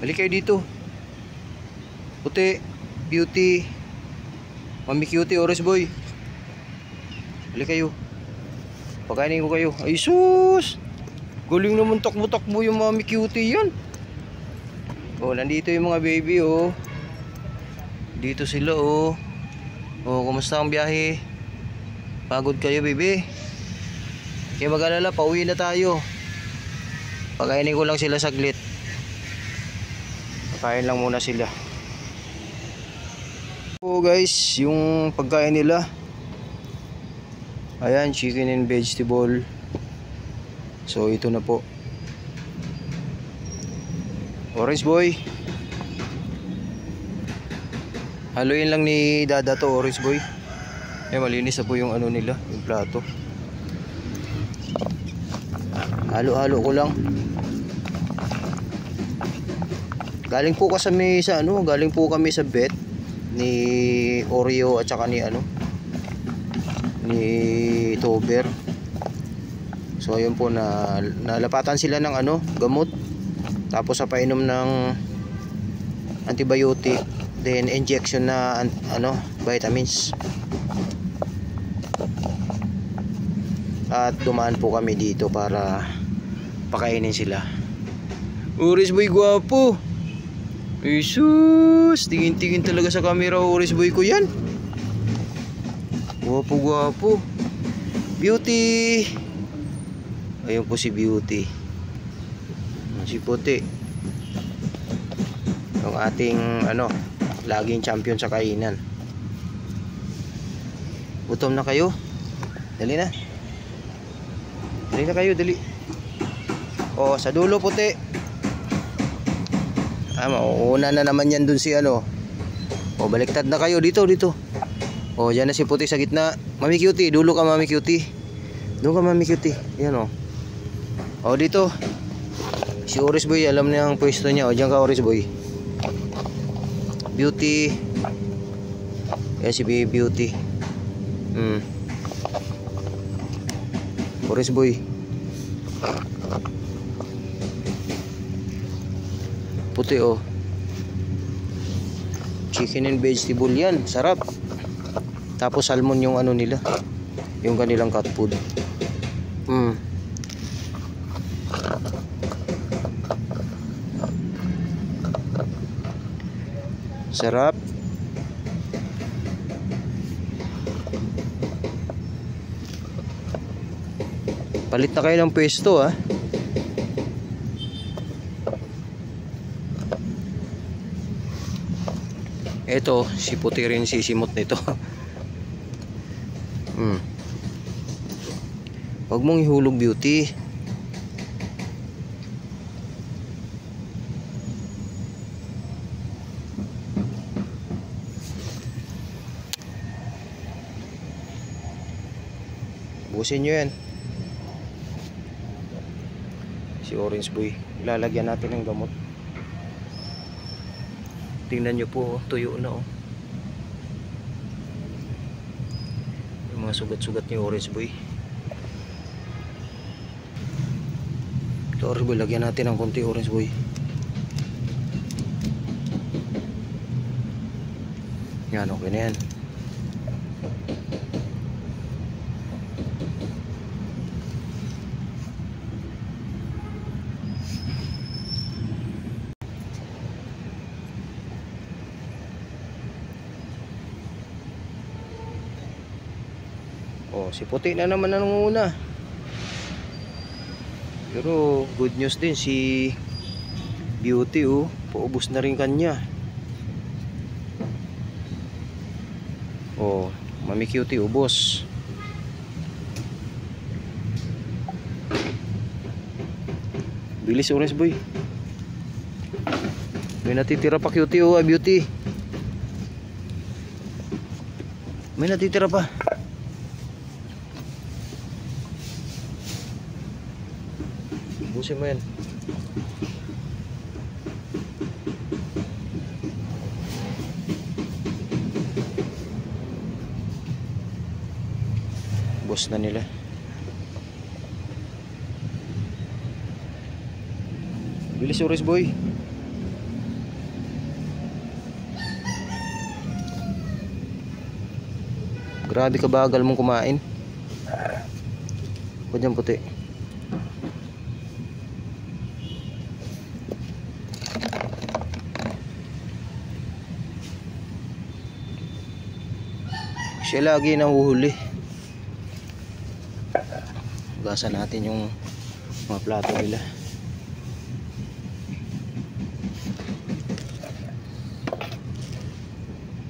Balik kayo dito. Puti, Beauty, Mami Cutie, Orange Boy. Balik kayo. Pakainin ko kayo. Ay sus! Galing naman takbo-takbo yung Mami Cutie yan. Oh, nandito yung mga baby oh. Dito sila oh. Oh, kumusta ang biyahe? Pagod kayo baby? Kaya mag-alala, pauwi na tayo. Pakainin ko lang sila saglit. Pakain lang muna sila. So guys, yung pagkain nila. Ayan, chicken and vegetable. So ito na po. Orange Boy. Haluin lang ni Dada to, Orange Boy. Eh, malinis na po yung ano nila, yung plato. Halo-halo ko lang. Galing po kami sa ano, galing po kami sa vet ni Oreo at saka ni ano, ni Tober. So ayun po na nalapatan sila ng ano, gamot. Tapos sa painom ng antibiotic, then injection na ano, vitamins. At dumaan po kami dito para pakainin sila. Orange Boy gwapo. Jesus, tingin-tingin talaga sa camera Orange Boy ko yan. Gwapo-gwapo. Beauty. Ayun po si Beauty. Si Puti. Yung ating ano, laging champion sa kainan. Gutom na kayo? Dali na. Dali na kayo, dali. O, sa dulo Puti. Mauuna na naman yan dun si ano. O, baliktad na kayo. Dito, dito. O, dyan na si Puti sa gitna. Mami Cutie, dulo ka Mami Cutie. Doon ka Mami Cutie. Yan o. O, dito. Si Orange Boy, alam niya ang pwesto niya. O, dyan ka Orange Boy. Beauty. Yan si Beauty. Orange Boy. Puti oh. Chicken and vegetable yan, sarap. Tapos salmon yung ano nila, yung kanilang cat food. Sarap. Palit na kayo ng pwesto ah. Ito, si Puti rin sisimot nito. Huwag mong ihulog Beauty. Busin nyo yan. Si Orange Boy, lalagyan natin ng gamot. Tingnan nyo po, tuyo na oh. Yung mga sugat-sugat ni Orange Boy. Ito Orange Boy, lagyan natin ng konti Orange Boy. Yan, okay na yan. Oh, si Puti na naman nangunguna. Pero good news din si Beauty oh, paubos na rin kanya. Oh, Mami Cutie ubos. Bilis Orange Boy. May natitira pa Cutie oh, Beauty. May natitira pa. Busin mo yan. Bus na nila. Bilis Orange Boy. Grabe ka bagal mong kumain. Huwag dyan puti. Siya lagi nahuhuli. Hugasan natin yung mga plato nila.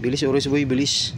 Bilis Oris boy, bilis.